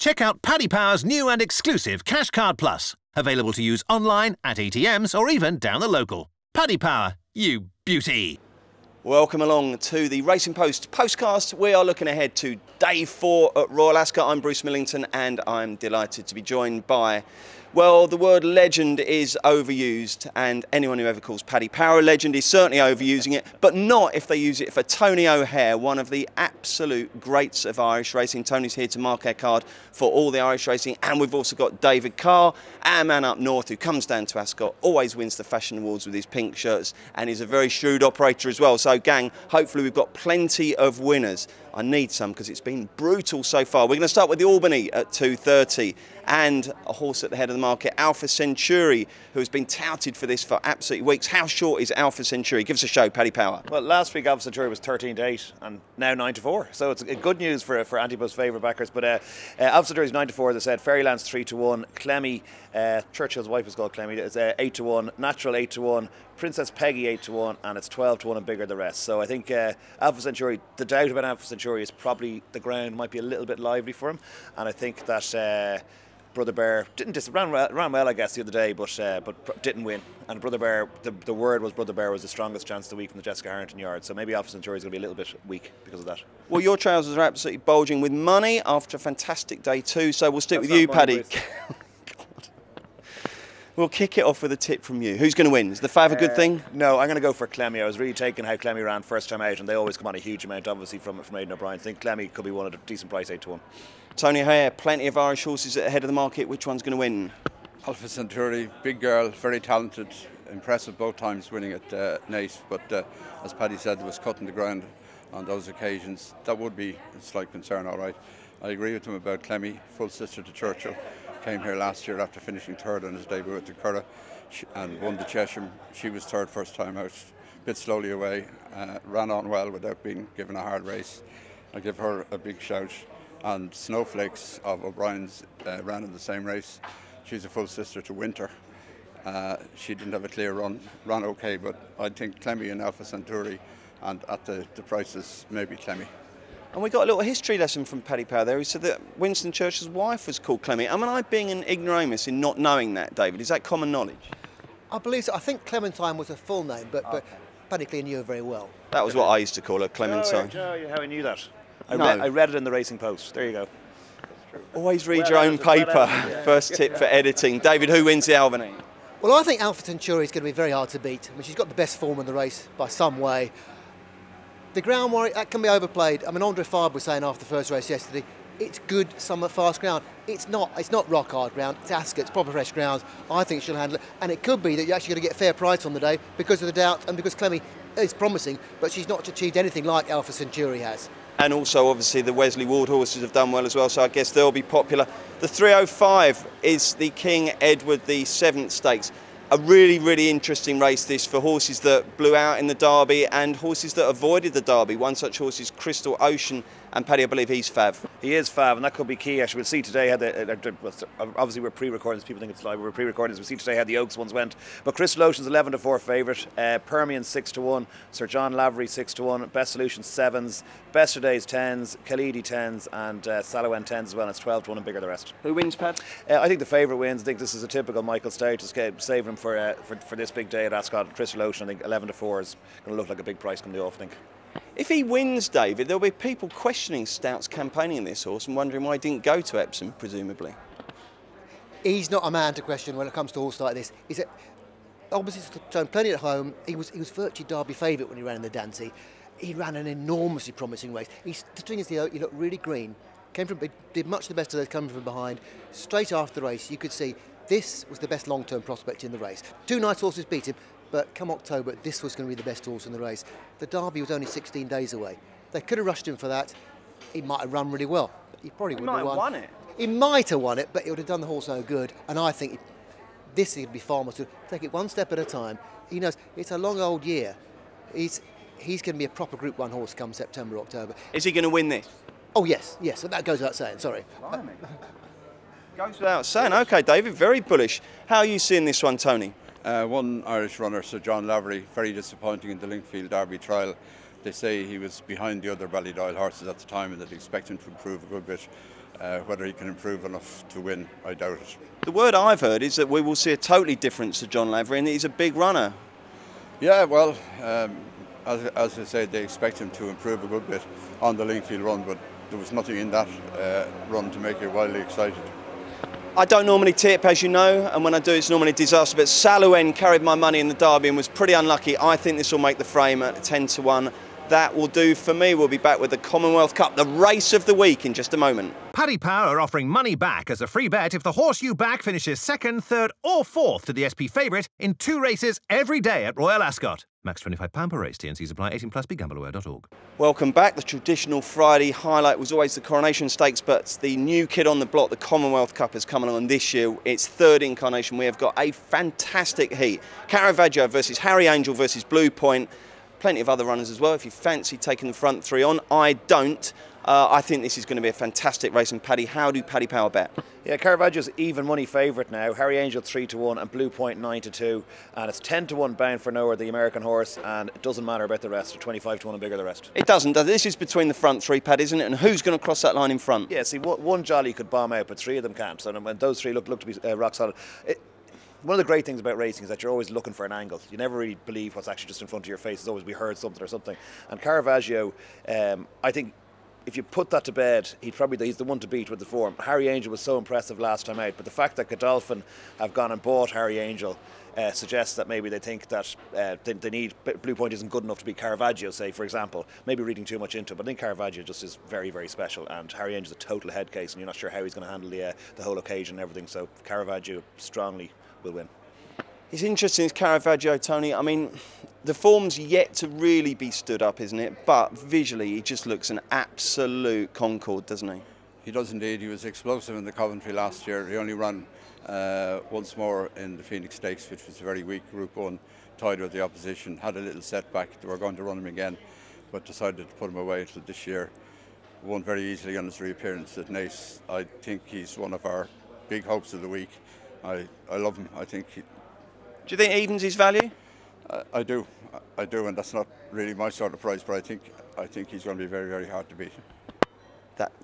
Check out Paddy Power's new and exclusive Cash Card Plus, available to use online, at ATMs or even down the local. Paddy Power, you beauty. Welcome along to the Racing Post Postcast. We are looking ahead to day 4 at Royal Ascot. I'm Bruce Millington and I'm delighted to be joined by, well, the word legend is overused, and anyone who ever calls Paddy Power a legend is certainly overusing it, but not if they use it for Tony O'Hare, one of the absolute greats of Irish racing. Tony's here to mark our card for all the Irish racing, and we've also got David Carr, our man up north, who comes down to Ascot, always wins the fashion awards with his pink shirts, and is a very shrewd operator as well. So gang, hopefully we've got plenty of winners. I need some because it's been brutal so far. We're going to start with the Albany at 2:30 and a horse at the head of the market, Alpha Centauri, who has been touted for this for absolutely weeks. How short is Alpha Centauri? Give us a show, Paddy Power. Well, last week Alpha Centauri was 13-8 and now 9-4, so it's good news for Antibus favourite backers. But Alpha Centauri is 9-4, as I said. Fairyland's 3-1, Clemmy, Churchill's wife is called Clemmy, it's 8-1, Natural 8-1, Princess Peggy 8-1, and it's 12-1 and bigger the rest. So I think Alpha Centauri, the doubt about Alpha Centauri is probably the ground might be a little bit lively for him, and I think that Brother Bear ran well, I guess, the other day, but didn't win. And Brother Bear, the word was Brother Bear was the strongest chance of the week from the Jessica Harrington yard. So maybe Alpha Centauri is going to be a little bit weak because of that. Well, your trousers are absolutely bulging with money after a fantastic day 2. So we'll stick with you, Paddy. We'll kick it off with a tip from you. Who's going to win? Is the Fav a good thing? No, I'm going to go for Clemmy. I was really taking how Clemmy ran first time out, and they always come on a huge amount, obviously, from Aidan O'Brien. I think Clemmy could be one at a decent price, 8-1. Tony O'Hare, plenty of Irish horses at the head of the market. Which one's going to win? Alpha Centauri, big girl, very talented, impressive both times winning at Naas. But as Paddy said, there was cutting the ground on those occasions. That would be a slight concern, all right. I agree with him about Clemmy, full sister to Churchill. Came here last year after finishing third on his debut at the Curragh and won the Chesham. She was third first time out, a bit slowly away, ran on well without being given a hard race. I give her a big shout. And Snowflakes of O'Brien's ran in the same race. She's a full sister to Winter. She didn't have a clear run, ran okay, but I think Clemmy and Alpha Centauri, and at the prices, maybe Clemmy. And we got a little history lesson from Paddy Power there. He said that Winston Churchill's wife was called Clemmy. Am I being an ignoramus in not knowing that, David? Is that common knowledge? I believe so. I think Clementine was her full name, but Paddy Clear knew her very well. That was what I used to call her, Clementine. How I knew that? I read it in the Racing Post. There you go. Always read your own paper. First tip for editing. David, who wins the Albany? Well, I think Alpha Centauri is going to be very hard to beat. I mean, she's got the best form in the race by some way. The ground warrior, that can be overplayed. I mean, Andre Fabre was saying after the first race yesterday, it's good, somewhat fast ground. It's not rock hard ground. It's Ascot, it's proper fresh ground. I think she'll handle it. And it could be that you're actually going to get a fair price on the day because of the doubt and because Clemmy is promising, but she's not achieved anything like Alpha Centauri has. And also, obviously, the Wesley Ward horses have done well as well, so I guess they'll be popular. The 305 is the King Edward VII Stakes. A really, really interesting race this for horses that blew out in the Derby and horses that avoided the Derby. One such horse is Crystal Ocean, and Paddy, I believe he's Fav. He is Fav, and that could be key. Actually, we'll see today how obviously we're pre-recording this. People think it's live. We're pre-recording this. We'll see today how the Oaks ones went. But Crystal Ocean's 11-4 favourite. Permian 6-1. Sir John Lavery 6-1. Best Solution 7s. Best Days 10s. Khalidi 10s, and Salawen 10s as well. And it's 12-1 and bigger the rest. Who wins, Pad? I think the favourite wins. I think this is a typical Michael Stout to save him for this big day at Ascot. Crystal Ocean, I think 11-4 is going to look like a big price coming off, I think. If he wins, David, there'll be people questioning Stout's campaigning this horse and wondering why he didn't go to Epsom, presumably. He's not a man to question when it comes to a horse like this. He's obviously shown plenty at home. He was virtually Derby favourite when he ran in the Dancy. He ran an enormously promising race. The thing is, he looked really green. Did much of the best of those coming from behind. Straight after the race, you could see this was the best long-term prospect in the race. 2 nice horses beat him. But come October, this was going to be the best horse in the race. The Derby was only 16 days away. They could have rushed him for that. He might have run really well. He probably wouldn't have won it. He might have won it, but it would have done the horse no good. And I think this would be far more to take it one step at a time. He knows it's a long old year. He's going to be a proper Group 1 horse come September, October. Is he going to win this? Oh, yes. So that goes without saying, sorry. Goes without saying. OK, David, very bullish. How are you seeing this one, Tony? One Irish runner, Sir John Lavery, very disappointing in the Linkfield Derby trial. They say he was behind the other Ballydoyle horses at the time and that they expect him to improve a good bit. Whether he can improve enough to win, I doubt it. The word I've heard is that we will see a totally different to John Lavery, and that he's a big runner. Yeah, well, as I said, they expect him to improve a good bit on the Lingfield run, but there was nothing in that run to make you wildly excited. I don't normally tip, as you know, and when I do it's normally a disaster, but Saluen carried my money in the Derby and was pretty unlucky. I think this will make the frame at 10-1. That will do for me. We'll be back with the Commonwealth Cup, the race of the week, in just a moment. Paddy Power are offering money back as a free bet if the horse you back finishes second, third or fourth to the SP favourite in 2 races every day at Royal Ascot. Max £25 per race. TNCs apply. 18+. BeGambleAware.org. Welcome back. The traditional Friday highlight was always the Coronation Stakes, but the new kid on the block, the Commonwealth Cup, has come along this year. Its third incarnation. We have got a fantastic heat. Caravaggio versus Harry Angel versus Blue Point. Plenty of other runners as well, if you fancy taking the front 3 on. I don't. I think this is going to be a fantastic race. And Paddy, how do Paddy Power bet? Yeah, Caravaggio's even money favourite now. Harry Angel 3-1 and Blue Point 9-2. And it's 10-1 Bound for Nowhere, the American horse. And it doesn't matter about the rest. They're 25-1 and bigger the rest. It doesn't, does it? This is between the front 3, Paddy, isn't it? And who's going to cross that line in front? Yeah, see, one jolly could bomb out, but 3 of them can't. So when those 3 look to be rock solid. One of the great things about racing is that you're always looking for an angle. You never really believe what's actually just in front of your face. It's always we heard something or something. And Caravaggio, I think if you put that to bed, he's the one to beat with the form. Harry Angel was so impressive last time out, but the fact that Godolphin have gone and bought Harry Angel suggests that maybe they think that they need Blue Point isn't good enough to beat Caravaggio, say, for example. Maybe reading too much into it, but I think Caravaggio just is very, very special, and Harry Angel's a total head case, and you're not sure how he's going to handle the whole occasion and everything. So Caravaggio strongly will win. It's interesting, it's Caravaggio, Tony. I mean, the form's yet to really be stood up, isn't it? But visually, he just looks an absolute concord, doesn't he? He does indeed. He was explosive in the Coventry last year. He only ran once more in the Phoenix Stakes, which was a very weak Group 1, tied with the opposition, had a little setback. They were going to run him again, but decided to put him away until this year. Won very easily on his reappearance at Naas. I think he's one of our big hopes of the week. I love him. I think do you think evens his value? I do, and that's not really my sort of price, but I think he's going to be very, very hard to beat.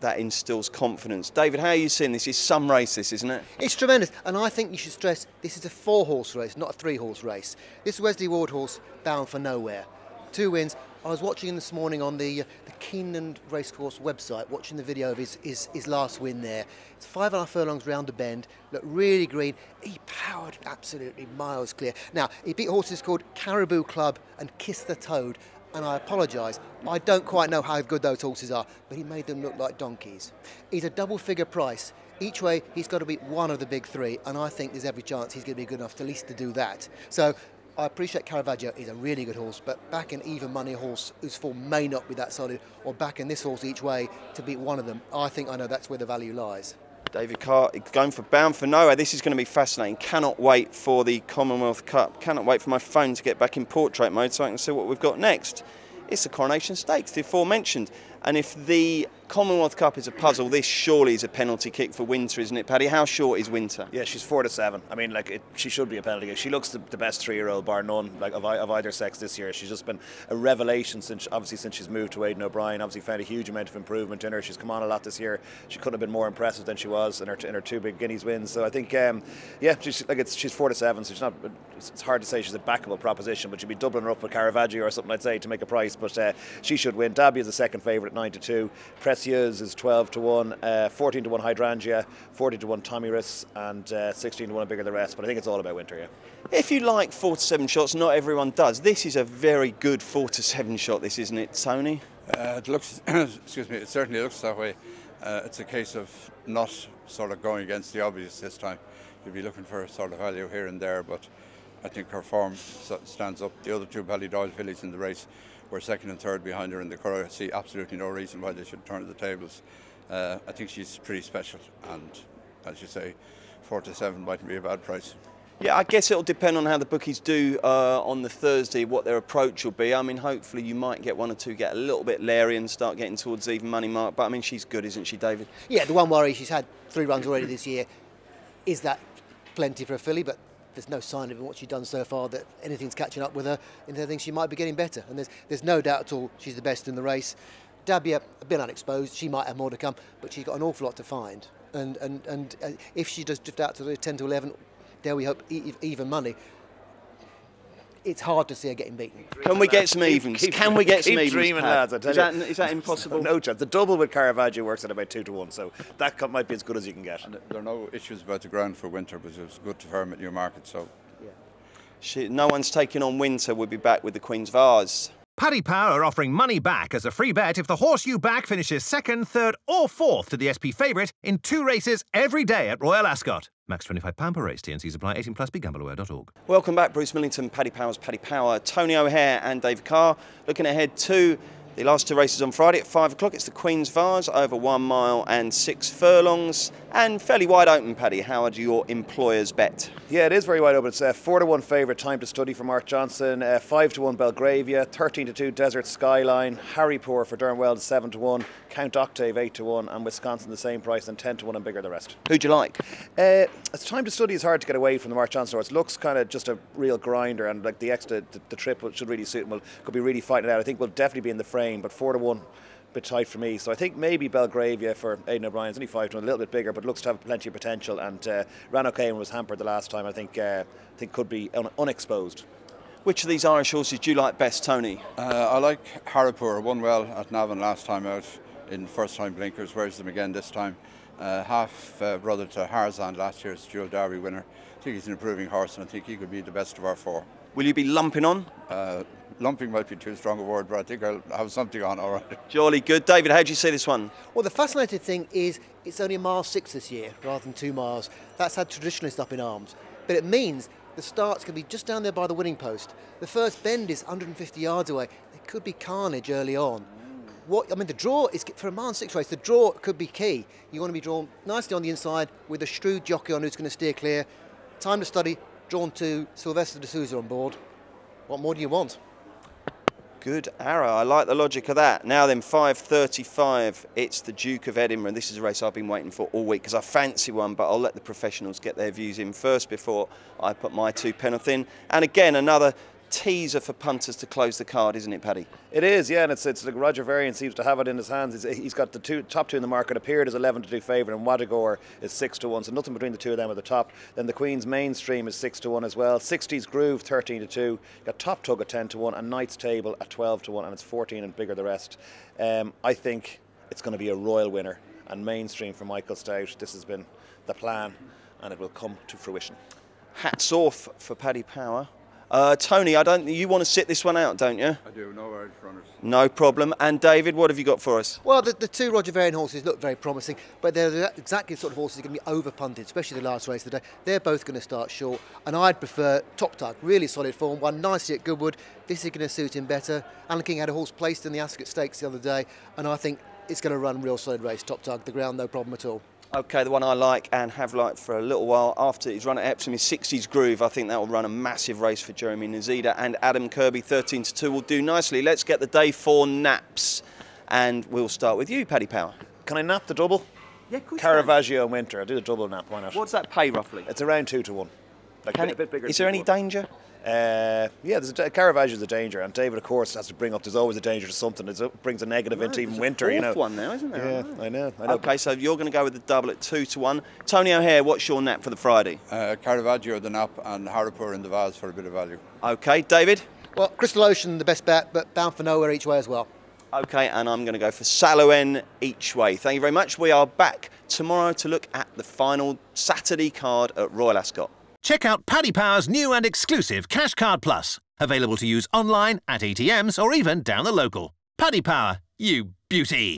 That instills confidence. David, how are you seeing this? It's some race, this, isn't it? It's tremendous, and I think you should stress this is a 4-horse race, not a 3-horse race. This Wesley Ward horse, Bound for Nowhere. 2 wins. I was watching him this morning on the Keeneland Racecourse website, watching the video of his last win there. It's 5.5 furlongs round the bend, looked really green. He powered absolutely miles clear. Now, he beat horses called Caribou Club and Kiss the Toad, and I apologise, I don't quite know how good those horses are, but he made them look like donkeys. He's a double-figure price. Each way, he's got to beat one of the big 3, and I think there's every chance he's going to be good enough to at least to do that. So I appreciate Caravaggio is a really good horse, but back an even money horse whose form may not be that solid, or back in this horse each way to beat one of them, I know that's where the value lies. David Carr going for Bound for Nowhere. This is going to be fascinating. Cannot wait for the Commonwealth Cup. Cannot wait for my phone to get back in portrait mode so I can see what we've got next. It's the Coronation Stakes, the aforementioned. And if the Commonwealth Cup is a puzzle, this surely is a penalty kick for Winter, isn't it, Paddy? How short is Winter? Yeah, she's 4-7. I mean, she should be a penalty kick. She looks the best 3-year-old, bar none, of either sex this year. She's just been a revelation since she's moved to Aidan O'Brien. Obviously found a huge amount of improvement in her. She's come on a lot this year. She couldn't have been more impressive than she was in her 2 big Guineas wins. So I think, she's 4-7. So it's hard to say she's a backable proposition, but she'd be doubling her up with Caravaggio or something, I'd say, to make a price. But she should win. Dabby is the second favourite at 9-2. Precieuse is 12-1, 14-1 Hydrangea, 40-1 Tommy Riss, and 16-1 bigger the rest. But I think it's all about Winter, yeah. If you like 4 to 7 shots, not everyone does. This is a very good 4 to 7 shot, this, isn't it, Tony? It looks, excuse me, it certainly looks that way. It's a case of not sort of going against the obvious this time. You'll be looking for a sort of value here and there, but I think her form stands up. The other 2 Ballydoyle fillies in the race were second and third behind her in the Curragh. I see absolutely no reason why they should turn the tables. I think she's pretty special, and as you say, 4 to 7 mightn't be a bad price. Yeah, I guess it'll depend on how the bookies do on the Thursday, what their approach will be. I mean, hopefully you might get 1 or 2 get a little bit leery and start getting towards even money mark. But I mean, she's good, isn't she, David? Yeah, the one worry, she's had 3 runs already this year. Is that plenty for a filly? But there's no sign of what she's done so far that anything's catching up with her. And I think she might be getting better. And there's no doubt at all she's the best in the race. Dabia, a bit unexposed, she might have more to come, but she's got an awful lot to find. And if she does drift out to the 10 to 11, dare we hope even money, it's hard to see her getting beaten. Can we get some evens? Can we get some evens? Dreaming, lads, I tell you. Is that impossible? No chance. The double with Caravaggio works at about 2 to 1, so that might be as good as you can get. And there are no issues about the ground for winter, but it's good to firm at Newmarket. So, No one's taking on winter. We'll be back with the Queen's Vase. Paddy Power are offering money back as a free bet if the horse you back finishes 2nd, 3rd or 4th to the SP favourite in 2 races every day at Royal Ascot. Max £25 per race. TNCs apply. 18 plus. BeGambleAware.org. Welcome back, Bruce Millington, Paddy Power's Paddy Power, Tony O'Hare and David Carr. Looking ahead to the last 2 races on Friday at 5 o'clock. It's the Queen's Vase, over 1 mile and 6 furlongs. And fairly wide open, Paddy. How would your employers bet? Yeah, it is very wide open. It's 4 to 1 favourite, Time to Study for Mark Johnson, 5 to 1 Belgravia, 13 to 2 Desert Skyline, Harrypoor for Durnwell 7 to 1, Count Octave 8 to 1, and Wisconsin the same price, and 10 to 1 and bigger the rest. Who'd you like? It's Time to Study is hard to get away from the Mark Johnson horse. Looks kind of just a real grinder, and like the trip should really suit him. Could be really fighting it out. I think will definitely be in the frame, but 4 to 1. Bit tight for me, so I think maybe Belgravia for Aidan O'Brien's only 5 to 1, a little bit bigger, but looks to have plenty of potential. And Ran O'Kane was hampered the last time. I think could be unexposed. Which of these Irish horses do you like best, Tony? I like Harrypoor. Won well at Navan last time out in first time blinkers. Wears them again this time. Half brother to Harzand, last year's Dual Derby winner. I think he's an improving horse, and I think he could be the best of our 4. Will you be lumping on? Lumping might be too strong a word, but I think I'll have something on, all right. Jolly good. David, how do you see this one? Well, the fascinating thing is it's only 1.6 miles this year rather than 2 miles. That's had traditionalists up in arms. But it means the start's going to be just down there by the winning post. The first bend is 150 yards away. There could be carnage early on. The draw is, for a 1.6 mile race, the draw could be key. You want to be drawn nicely on the inside with a shrewd jockey on who's going to steer clear. Time to Study, drawn to Sylvester de Souza on board. What more do you want? Good arrow. I like the logic of that. Now then, 5:35. It's the Duke of Edinburgh. This is a race I've been waiting for all week because I fancy one, but I'll let the professionals get their views in first before I put my 2 penn'orth in. And again, another teaser for punters to close the card, isn't it, Paddy? It is, yeah, and it's like Roger Varian seems to have it in his hands. He's got the top 2 in the market. Appeared as 11 to 2 favourite, and Wadagor is 6 to 1, so nothing between the 2 of them at the top. Then the Queen's Mainstream is 6 to 1 as well. 60s Groove 13 to 2. Got Top Tug at 10 to 1, and Knight's Table at 12 to 1, and it's 14 and bigger the rest. I think it's going to be a royal winner, and Mainstream for Michael Stout. This has been the plan, and it will come to fruition. Hats off for Paddy Power. Tony, you want to sit this one out, don't you? I do, no Irish runners. No problem. And David, what have you got for us? Well, the 2 Roger Varian horses look very promising, but they're exactly the sort of horses that are going to be over-punted, especially the last race of the day. They're both going to start short, and I'd prefer Top Tug, really solid form, won nicely at Goodwood. This is going to suit him better. Alan King had a horse placed in the Ascot Stakes the other day, and I think it's going to run real solid race, Top Tug, the ground, no problem at all. OK, the one I like and have liked for a little while after his run at Epsom is 60s Groove. I think that will run a massive race for Jeremy Nazida, and Adam Kirby 13 to 2 will do nicely. Let's get the day 4 naps, and we'll start with you, Paddy Power. Can I nap the double? Yeah, of course. Caravaggio and Winter. I'll do the double nap, why not? What's that pay roughly? It's around 2 to 1. Like a bit bigger. Is there any danger? Yeah, Caravaggio is a danger, and David, of course, has to bring up. There's always a danger to something. It brings a negative into even Winter. There's a fourth one now, isn't there? Yeah, I know. OK, so you're going to go with the double at 2 to 1. Tony O'Hare, what's your nap for the Friday? Caravaggio the nap, and Harrypoor in the Vase for a bit of value. OK, David? Well, Crystal Ocean, the best bet, but bound for nowhere each way as well. OK, and I'm going to go for Saloen each way. Thank you very much. We are back tomorrow to look at the final Saturday card at Royal Ascot. Check out Paddy Power's new and exclusive Cash Card Plus, available to use online, at ATMs or even down the local. Paddy Power, you beauty!